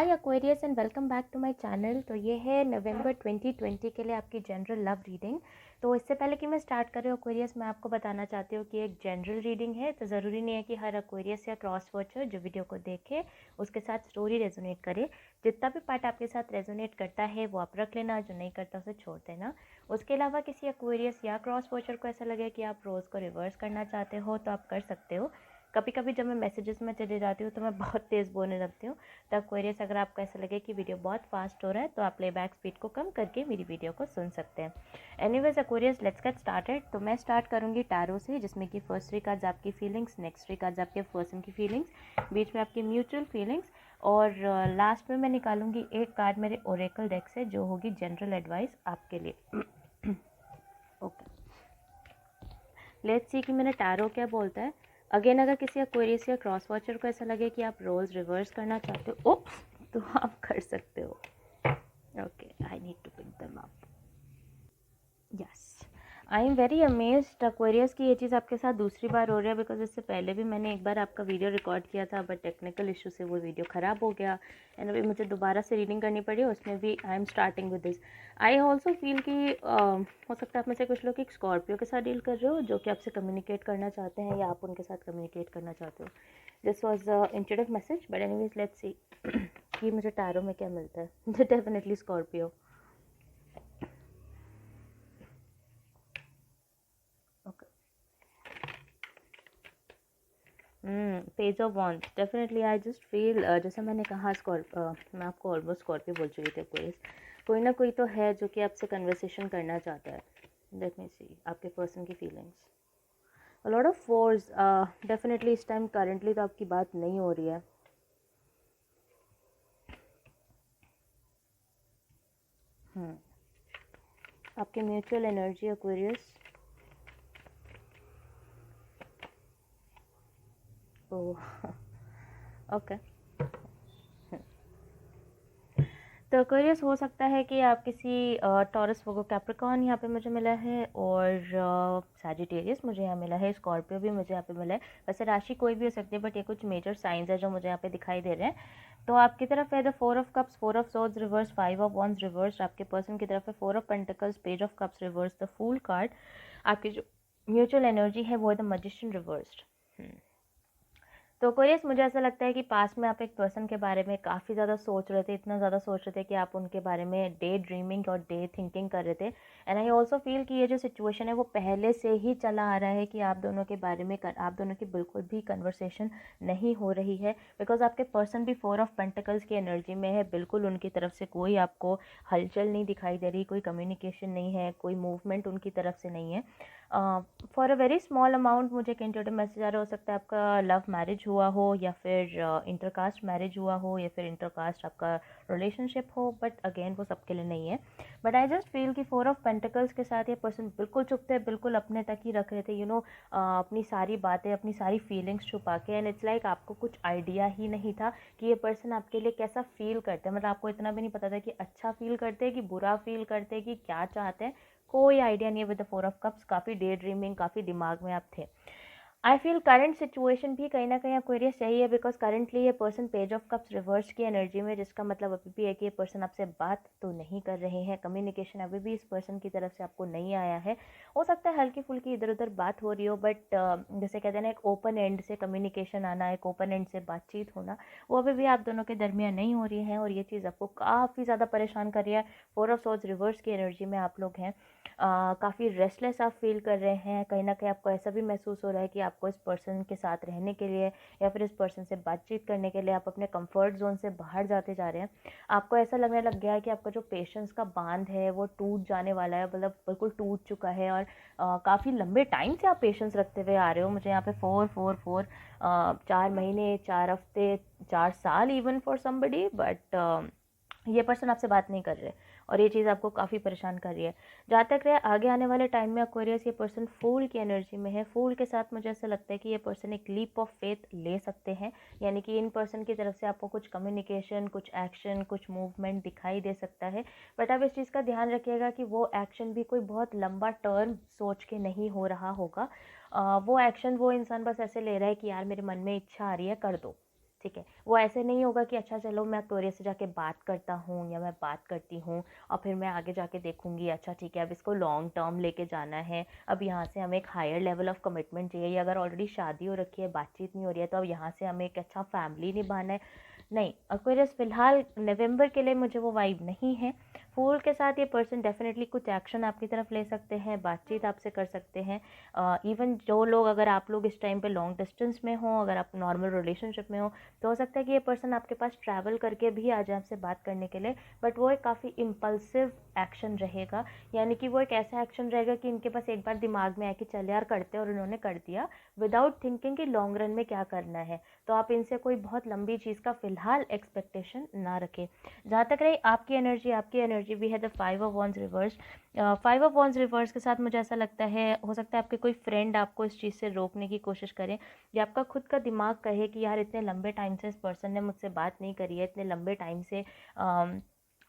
Hi Aquarius and welcome back to my channel. तो ये है नवंबर 2020 के लिए आपकी जनरल लव रीडिंग। तो इससे पहले कि मैं स्टार्ट कर रही हूँ एक्वेरियस, मैं आपको बताना चाहती हूँ कि एक जनरल रीडिंग है, तो ज़रूरी नहीं है कि हर एक्वेरियस या क्रॉस वॉचर जो वीडियो को देखे उसके साथ स्टोरी रेजोनेट करे। जितना भी पार्ट आपके साथ रेजोनेट करता है वो आप रख लेना, जो नहीं करता उसे छोड़ देना। उसके अलावा किसी एक्वेरियस या क्रॉस वॉचर को ऐसा लगे कि आप रोज़ को रिवर्स करना चाहते हो तो आप कर सकते हो। कभी कभी जब मैं मैसेजेस में चली जाती हूँ तो मैं बहुत तेज़ बोलने लगती हूँ। तो एक्वेरियस, अगर आपको ऐसा लगे कि वीडियो बहुत फास्ट हो रहा है तो आप प्लेबैक स्पीड को कम करके मेरी वीडियो को सुन सकते हैं। Anyways Aquarius, let's get started. तो मैं स्टार्ट करूँगी टैरो से, जिसमें कि फर्स्ट 3 कार्ड्स आपकी फीलिंग्स, नेक्स्ट 3 कार्ड्स आपके पर्सन की फीलिंग्स, बीच में आपकी म्यूचुअल फीलिंग्स, और लास्ट में मैं निकालूंगी एक कार्ड मेरे ओरेकल डेक से जो होगी जनरल एडवाइस आपके लिए। ओके, लेट्स सी कि मेरा टैरो क्या बोलता है। अगेन, अगर किसी एक्वेरियस या क्रॉस वॉचर को ऐसा लगे कि आप रोज़ रिवर्स करना चाहते हो ओप्स, तो आप कर सकते हो। Okay, I need to pick them up. Yes, I am very amazed Aquarius की ये चीज़ आपके साथ दूसरी बार हो रहा है, बिकॉज इससे पहले भी मैंने एक बार आपका वीडियो रिकॉर्ड किया था बट टेक्निकल इशू से वो वीडियो ख़राब हो गया एंड अभी मुझे दोबारा से रीडिंग करनी पड़ी। उसमें भी I am starting with this. I also feel कि हो सकता है आप में से कुछ लोग एक स्कॉर्पियो के साथ डील कर रहे हो जो कि आपसे कम्युनिकेट करना चाहते हैं या आप उनके साथ कम्युनिकेट करना चाहते हो। This was introductory message, but anyways let's see कि मुझे टैरो में क्या मिलता है। Definitely Scorpio. Page of wands, definitely I just feel, जैसा मैंने कहा मैं आपको ऑलमोस्ट स्कॉर्पियो बोल चुकी थी। कोई ना कोई तो है जो कि आपसे कन्वर्सेशन करना चाहता है। लेट मी सी आपके पर्सन की feelings. A lot of force, definitely इस टाइम करेंटली तो आपकी बात नहीं हो रही है। आपके म्यूचुअल एनर्जी एक्वेरियस। ओह, ओके। तो एक्वेरियस, हो सकता है कि आप किसी टॉरस, वर्गो, कैप्रिकॉर्न यहाँ पे मुझे मिला है, और सैजिटेरियस मुझे यहाँ मिला है, स्कॉर्पियो भी मुझे यहाँ पे मिला है। वैसे राशि कोई भी हो सकती है बट ये कुछ मेजर साइंस है जो मुझे यहाँ पे दिखाई दे रहे हैं। तो आपकी तरफ है the 4 of cups, 4 of swords reverse, 5 of wands reverse. आपके पर्सन की तरफ है 4 of pentacles, page of cups reverse, the fool card. आपकी जो म्यूचुअल एनर्जी है वो है द मैजिशियन रिवर्स्ड। तो कोरियस, मुझे ऐसा लगता है कि पास में आप एक पर्सन के बारे में काफ़ी ज़्यादा सोच रहे थे, इतना ज़्यादा सोच रहे थे कि आप उनके बारे में डे ड्रीमिंग और डे थिंकिंग कर रहे थे। एंड आई ऑल्सो फील कि ये जो सिचुएशन है वो पहले से ही चला आ रहा है कि आप दोनों के बारे में आप दोनों की बिल्कुल भी कन्वर्सेशन नहीं हो रही है, बिकॉज आपके पर्सन भी 4 ऑफ पेंटिकल्स की एनर्जी में है। बिल्कुल उनकी तरफ से कोई आपको हलचल नहीं दिखाई दे रही, कोई कम्युनिकेशन नहीं है, कोई मूवमेंट उनकी तरफ से नहीं है। For a very small amount मुझे एक इंट्रोडक्ट मैसेज आ रहा हो सकता है आपका लव मैरिज हुआ हो, या फिर इंटरकास्ट मैरिज हुआ हो, या फिर इंटरकास्ट आपका रिलेशनशिप हो, बट अगेन वो सबके लिए नहीं है। बट आई जस्ट फील कि 4 ऑफ पेंटिकल्स के साथ ये पर्सन बिल्कुल चुप थे, बिल्कुल अपने तक ही रख रहे थे, अपनी सारी बातें, अपनी सारी फीलिंग्स छुपा के। एंड इट्स लाइक आपको कुछ आइडिया ही नहीं था कि ये पर्सन आपके लिए कैसा फील करते हैं। मतलब आपको इतना भी नहीं पता था कि अच्छा फील करते हैं कि बुरा फील करते हैं कि क्या चाहते हैं, कोई आइडिया नहीं है। विद द 4 ऑफ कप्स काफ़ी डे ड्रीमिंग, काफ़ी दिमाग में आप थे। आई फील करंट सिचुएशन भी कहीं ना कहीं एक्वेरियस सही है, बिकॉज करंटली ये person page of cups reverse की एनर्जी में, जिसका मतलब अभी भी है कि ये पर्सन आपसे बात तो नहीं कर रहे हैं, कम्युनिकेशन अभी भी इस पर्सन की तरफ से आपको नहीं आया है। हो सकता है हल्की फुल्की इधर उधर बात हो रही हो, बट जैसे कहते हैं ना, एक ओपन एंड से कम्युनिकेशन आना, एक ओपन एंड से बातचीत होना, वो अभी भी आप दोनों के दरमियान नहीं हो रही है, और ये चीज़ आपको काफ़ी ज़्यादा परेशान कर रही है। 4 ऑफ सोर्ड्स रिवर्स की एनर्जी में आप लोग हैं, काफ़ी रेस्टलेस आप फील कर रहे हैं। कहीं ना कहीं आपको ऐसा भी महसूस हो रहा है कि आपको इस पर्सन के साथ रहने के लिए या फिर इस पर्सन से बातचीत करने के लिए आप अपने कंफर्ट जोन से बाहर जाते जा रहे हैं। आपको ऐसा लगने लग गया है कि आपका जो पेशेंस का बांध है वो टूट जाने वाला है, मतलब बिल्कुल टूट चुका है, और काफ़ी लंबे टाइम से आप पेशेंस रखते हुए आ रहे हो। मुझे यहाँ पे 4 4 महीने, 4 हफ्ते, 4 साल इवन फॉर समबडी, बट ये पर्सन आपसे बात नहीं कर रहे, और ये चीज़ आपको काफ़ी परेशान कर रही है। जहाँ तक रहे आगे आने वाले टाइम में एक्वेरियस, ये पर्सन फूल की एनर्जी में है। फूल के साथ मुझे ऐसा लगता है कि ये पर्सन एक लीप ऑफ फेथ ले सकते हैं, यानी कि इन पर्सन की तरफ से आपको कुछ कम्युनिकेशन, कुछ एक्शन, कुछ मूवमेंट दिखाई दे सकता है। बट आप इस चीज़ का ध्यान रखिएगा कि वो एक्शन भी कोई बहुत लंबा टर्म सोच के नहीं हो रहा होगा। वो एक्शन वो इंसान बस ऐसे ले रहा है कि यार मेरे मन में इच्छा आ रही है, कर दो, ठीक है, वो ऐसे नहीं होगा कि अच्छा चलो मैं एक्वेरियस से जाके बात करता हूँ या मैं बात करती हूँ और फिर मैं आगे जाके देखूँगी, अच्छा ठीक है अब इसको लॉन्ग टर्म लेके जाना है, अब यहाँ से हमें एक हायर लेवल ऑफ कमिटमेंट चाहिए, या अगर ऑलरेडी शादी हो रखी है, बातचीत नहीं हो रही है, तो अब यहाँ से हमें एक अच्छा फैमिली निभाना है। नहीं, एक्वेरियस फ़िलहाल नवंबर के लिए मुझे वो वाइब नहीं है। फूल के साथ ये पर्सन डेफिनेटली कुछ एक्शन आपकी तरफ ले सकते हैं, बातचीत आपसे कर सकते हैं। इवन जो लोग, अगर आप लोग इस टाइम पे लॉन्ग डिस्टेंस में हो, अगर आप नॉर्मल रिलेशनशिप में हो, तो हो सकता है कि ये पर्सन आपके पास ट्रैवल करके भी आ जाए आपसे बात करने के लिए, बट वो एक काफ़ी इम्पल्सिव एक्शन रहेगा। यानी कि वो एक ऐसा एक्शन रहेगा कि इनके पास एक बार दिमाग में आया कि चल यार करते, और उन्होंने कर दिया विदाउट थिंकिंग कि लॉन्ग रन में क्या करना है। तो आप इनसे कोई बहुत लंबी चीज़ का फ़िलहाल एक्सपेक्टेशन ना रखें। जहाँ तक रही आपकी एनर्जी भी है the 5 of wands reverse. 5 of wands reverse के साथ मुझे ऐसा लगता है, हो सकता है आपके कोई फ्रेंड आपको इस चीज़ से रोकने की कोशिश करें, या आपका खुद का दिमाग कहे कि यार इतने लंबे टाइम से इस पर्सन ने मुझसे बात नहीं करी है, इतने लंबे टाइम से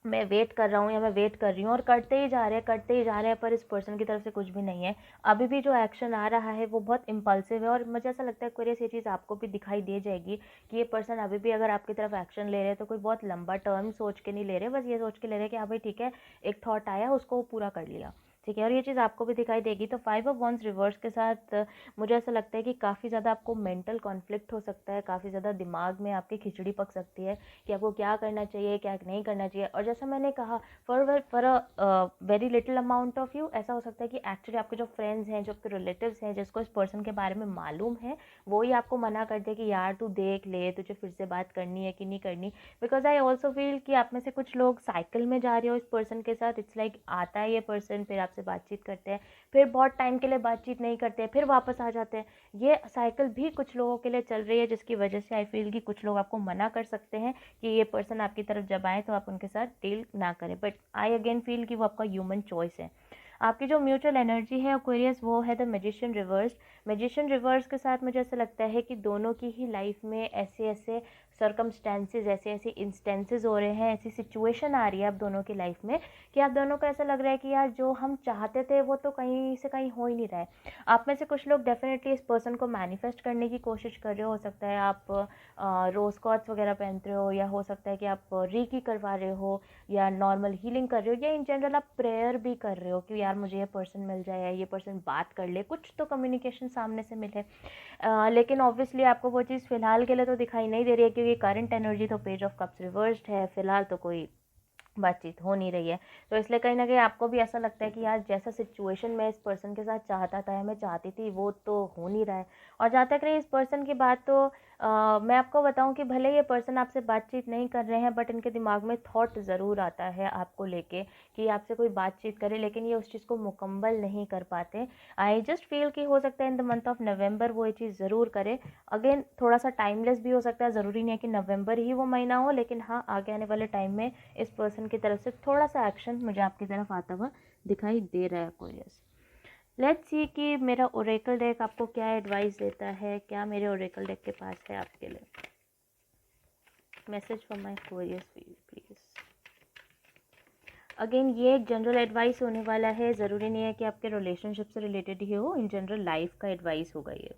मैं वेट कर रहा हूँ या मैं वेट कर रही हूँ, और करते ही जा रहे हैं, पर इस पर्सन की तरफ से कुछ भी नहीं है। अभी भी जो एक्शन आ रहा है वो बहुत इम्पल्सिव है, और मुझे ऐसा लगता है एक्वेरियस ये चीज़ आपको भी दिखाई दे जाएगी कि ये पर्सन अभी भी अगर आपकी तरफ एक्शन ले रहे हैं तो कोई बहुत लंबा टर्म सोच के नहीं ले रहे, बस ये सोच के ले रहे हैं कि हाँ भाई ठीक है, एक थॉट आया उसको पूरा कर लिया, ठीक है। और ये चीज़ आपको भी दिखाई देगी। तो 5 ऑफ वॉन्ड्स रिवर्स के साथ मुझे ऐसा लगता है कि काफ़ी ज़्यादा आपको मेंटल कॉन्फ्लिक्ट हो सकता है, काफ़ी ज़्यादा दिमाग में आपकी खिचड़ी पक सकती है कि आपको क्या करना चाहिए, क्या नहीं करना चाहिए। और जैसा मैंने कहा, for a very little amount of you, ऐसा हो सकता है कि एक्चुअली आपके जो फ्रेंड्स हैं, जो आपके रिलेटिव्स हैं, जिसको इस पर्सन के बारे में मालूम है, वो ही आपको मना कर दे कि यार तू देख ले, तुझे फिर से बात करनी है कि नहीं करनी। बिकॉज आई ऑल्सो फील कि आप में से कुछ लोग साइकिल में जा रहे हो इस पर्सन के साथ। इट्स लाइक आता है ये पर्सन, फिर आपसे बातचीत करते हैं, फिर बहुत टाइम के लिए बातचीत नहीं करते हैं, फिर वापस आ जाते हैं। ये साइकिल भी कुछ लोगों के लिए चल रही है, जिसकी वजह से आई फील कि कुछ लोग आपको मना कर सकते हैं कि ये पर्सन आपकी तरफ जब आए तो आप उनके साथ डील ना करें। बट आई अगेन फील कि वो आपका ह्यूमन चॉइस है। आपकी जो म्यूचुअल एनर्जी है एक्वेरियस, वो है the magician reverse. Magician reverse के साथ मुझे ऐसा लगता है कि दोनों की ही लाइफ में ऐसे ऐसे सर्कमस्टेंसेज, ऐसे ऐसे इंस्टेंसेस हो रहे हैं, ऐसी सिचुएशन आ रही है आप दोनों की लाइफ में कि आप दोनों को ऐसा लग रहा है कि यार जो हम चाहते थे वो तो कहीं से कहीं हो ही नहीं रहा है। आप में से कुछ लोग डेफिनेटली इस पर्सन को मैनिफेस्ट करने की कोशिश कर रहे हो सकता है आप रोज़ कॉर्ड्स वगैरह पहनते हो, या हो सकता है कि आप रीकी करवा रहे हो, या नॉर्मल हीलिंग कर रहे हो, या इन जनरल आप प्रेयर भी कर रहे हो कि यार मुझे ये पर्सन मिल जाए, या ये पर्सन बात कर ले, कुछ तो कम्युनिकेशन सामने से मिले। लेकिन ऑब्वियसली आपको वो चीज़ फ़िलहाल के लिए तो दिखाई नहीं दे रही है, क्योंकि करंट एनर्जी तो पेज ऑफ कप्स रिवर्स्ड है, फ़िलहाल तो कोई बातचीत हो नहीं रही है। तो इसलिए कहीं न कहीं आपको भी ऐसा लगता है कि यार जैसा सिचुएशन मैं इस पर्सन के साथ चाहता था या मैं चाहती थी वो तो हो नहीं रहा है। और जहाँ तक रही इस पर्सन की बात, तो मैं आपको बताऊँ कि भले ये पर्सन आपसे बातचीत नहीं कर रहे हैं, बट इनके दिमाग में थॉट ज़रूर आता है आपको लेके कि आपसे कोई बातचीत करे, लेकिन ये उस चीज़ को मुकम्मल नहीं कर पाते। आई जस्ट फ़ील कि हो सकता है in the month of November वो ये चीज़ ज़रूर करे। अगेन थोड़ा सा टाइमलेस भी हो सकता है, ज़रूरी नहीं है कि नवंबर ही वो महीना हो, लेकिन हाँ आगे आने वाले टाइम में इस पर्सन की तरफ से थोड़ा सा एक्शन मुझे आपकी तरफ आता हुआ दिखाई दे रहा है एक्वेरियस। लेट्स सी कि मेरा ओरेकल डेक आपको क्या एडवाइस देता है, क्या मेरे ओरेकल डेक के पास है आपके लिए। Message for my Aquarius please. Again ये एक जनरल एडवाइस होने वाला है, ज़रूरी नहीं है कि आपके रिलेशनशिप से रिलेटेड ही हो, इन जनरल लाइफ का एडवाइस होगा ये।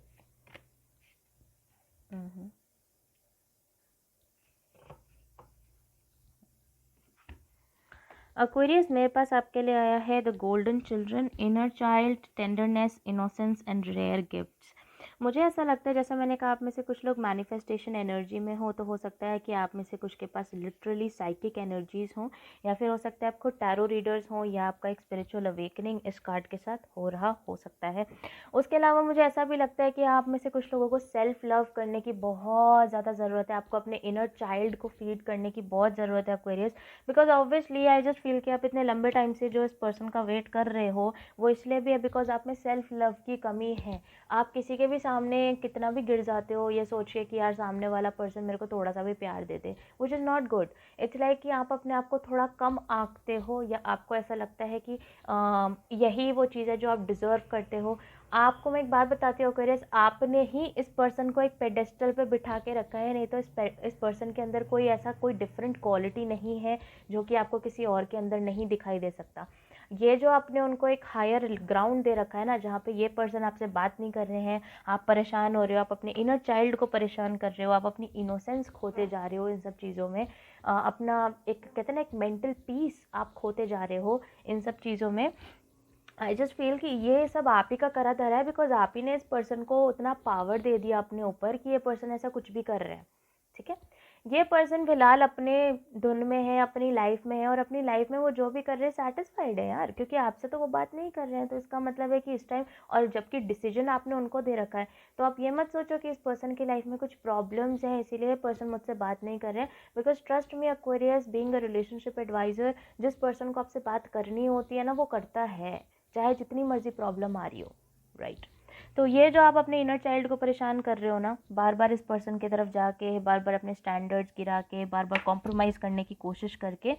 एक्वेरियस मेरे पास आपके लिए आया है the golden children, inner child, tenderness, innocence and rare gifts. मुझे ऐसा लगता है, जैसा मैंने कहा, आप में से कुछ लोग मैनिफेस्टेशन एनर्जी में हो, तो हो सकता है कि आप में से कुछ के पास लिटरली साइकिक एनर्जीज हों, या फिर हो सकता है आप खुद टैरो रीडर्स हों, या आपका एक स्पिरिचुअल अवेकनिंग इस कार्ड के साथ हो रहा हो सकता है। उसके अलावा मुझे ऐसा भी लगता है कि आप में से कुछ लोगों को सेल्फ लव करने की बहुत ज़्यादा ज़रूरत है, आपको अपने इनर चाइल्ड को फीड करने की बहुत ज़रूरत है Aquarius. Because obviously I just feel कि आप इतने लंबे टाइम से जो इस पर्सन का वेट कर रहे हो वो इसलिए भी है बिकॉज आप में सेल्फ लव की कमी है। आप किसी के भी सामने कितना भी गिर जाते हो ये सोच के कि यार सामने वाला पर्सन मेरे को थोड़ा सा भी प्यार दे दे, which is not good. It's like कि आप अपने आप को थोड़ा कम आंकते हो, या आपको ऐसा लगता है कि यही वो चीज़ है जो आप डिज़र्व करते हो। आपको मैं एक बात बताती हूँ एक्वेरियस, आपने ही इस पर्सन को एक पेडेस्टल पे बिठा के रखा है, नहीं तो इस पर्सन के अंदर कोई ऐसा कोई डिफरेंट क्वालिटी नहीं है जो कि आपको किसी और के अंदर नहीं दिखाई दे सकता। ये जो आपने उनको एक हायर ग्राउंड दे रखा है ना, जहाँ पे ये पर्सन आपसे बात नहीं कर रहे हैं, आप परेशान हो रहे हो, आप अपने इनर चाइल्ड को परेशान कर रहे हो, आप अपनी इनोसेंस खोते जा रहे हो इन सब चीज़ों में, अपना एक कहते हैं ना एक मेंटल पीस आप खोते जा रहे हो इन सब चीज़ों में। आई जस्ट फील कि ये सब आप ही का करा धरा है, बिकॉज आप ही ने इस पर्सन को उतना पावर दे दिया अपने ऊपर कि ये पर्सन ऐसा कुछ भी कर रहे हैं। ठीक है, ये पर्सन फिलहाल अपने धुन में है, अपनी लाइफ में है, और अपनी लाइफ में वो जो भी कर रहे हैं सेटिस्फाइड है यार, क्योंकि आपसे तो वो बात नहीं कर रहे हैं। तो इसका मतलब है कि इस टाइम, और जबकि डिसीजन आपने उनको दे रखा है, तो आप ये मत सोचो कि इस पर्सन की लाइफ में कुछ प्रॉब्लम्स हैं इसीलिए पर्सन मुझसे बात नहीं कर रहे हैं। Because trust me Aquarius, being a relationship adviser, जिस पर्सन को आपसे बात करनी होती है ना, वो करता है, चाहे जितनी मर्जी प्रॉब्लम आ रही हो, राइट। तो ये जो आप अपने इनर चाइल्ड को परेशान कर रहे हो ना, बार बार इस पर्सन की तरफ जाके, बार बार अपने स्टैंडर्ड्स गिरा के, बार बार कॉम्प्रोमाइज़ करने की कोशिश करके,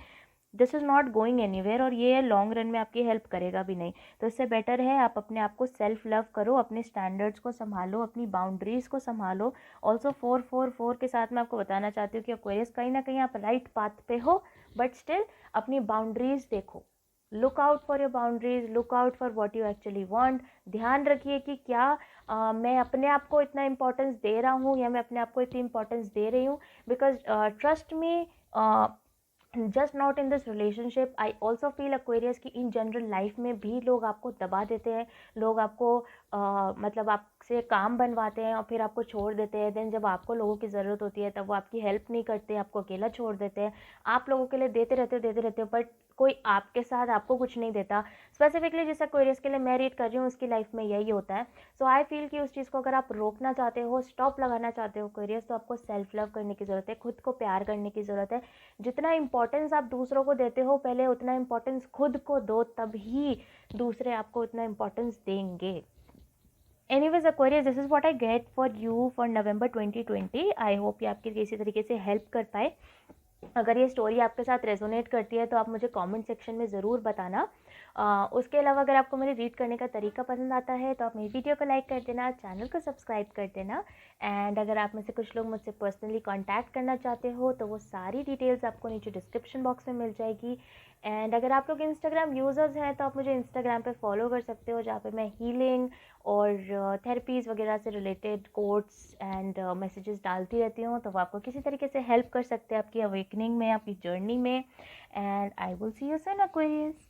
this is not going anywhere, और ये लॉन्ग रन में आपकी हेल्प करेगा भी नहीं। तो इससे बेटर है आप अपने आप को सेल्फ लव करो, अपने स्टैंडर्ड्स को संभालो, अपनी बाउंड्रीज़ को संभालो। ऑल्सो 444 के साथ मैं आपको बताना चाहती हूँ कि एक्वेरियस कहीं ना कहीं आप राइट पाथ पे हो, बट स्टिल अपनी बाउंड्रीज़ देखो, look out for your boundaries, look out for what you actually want. ध्यान रखिए कि क्या मैं अपने आप को इतना इंपॉर्टेंस दे रहा हूँ, या मैं अपने आप को इतनी इंपॉर्टेंस दे रही हूँ। Because trust me, just not in this relationship, I also feel Aquarius कि इन जनरल लाइफ में भी लोग आपको दबा देते हैं, लोग आपको मतलब आपसे काम बनवाते हैं और फिर आपको छोड़ देते हैं। देन जब आपको लोगों की ज़रूरत होती है तब वो आपकी हेल्प नहीं करते, आपको अकेला छोड़ देते हैं। आप लोगों के लिए देते रहते हो, बट कोई आपके साथ आपको कुछ नहीं देता। स्पेसिफिकली जिस एक्वेरियस के लिए मैं रीड कर रही हूँ उसकी लाइफ में यही होता है। सो आई फील कि उस चीज़ को अगर आप रोकना चाहते हो, स्टॉप लगाना चाहते हो एक्वेरियस, तो आपको सेल्फ लव करने की ज़रूरत है, खुद को प्यार करने की ज़रूरत है। जितना इंपॉर्टेंस आप दूसरों को देते हो, पहले उतना इंपॉर्टेंस खुद को दो, तभी दूसरे आपको उतना इंपॉर्टेंस देंगे। Anyways Aquarius, this is what I get for you for November 2020। I hope ये आपकी किसी तरीके से हेल्प कर पाए। अगर ये स्टोरी आपके साथ रेजोनेट करती है तो आप मुझे कमेंट सेक्शन में ज़रूर बताना। उसके अलावा अगर आपको मेरे रीड करने का तरीका पसंद आता है तो आप मेरी वीडियो को लाइक कर देना, चैनल को सब्सक्राइब कर देना। एंड अगर आप में से कुछ लोग मुझसे पर्सनली कांटेक्ट करना चाहते हो तो वो सारी डिटेल्स आपको नीचे डिस्क्रिप्शन बॉक्स में मिल जाएगी। एंड अगर आप लोग इंस्टाग्राम यूज़र्स हैं तो आप मुझे इंस्टाग्राम पे फॉलो कर सकते हो, जहाँ पे मैं हीलिंग और थेरेपीज़ वगैरह से रिलेटेड कोट्स एंड मैसेजेस डालती रहती हूँ। तो वो आपको किसी तरीके से हेल्प कर सकते हैं आपकी अवेकनिंग में, आपकी जर्नी में। And I will see you soon Aquarius.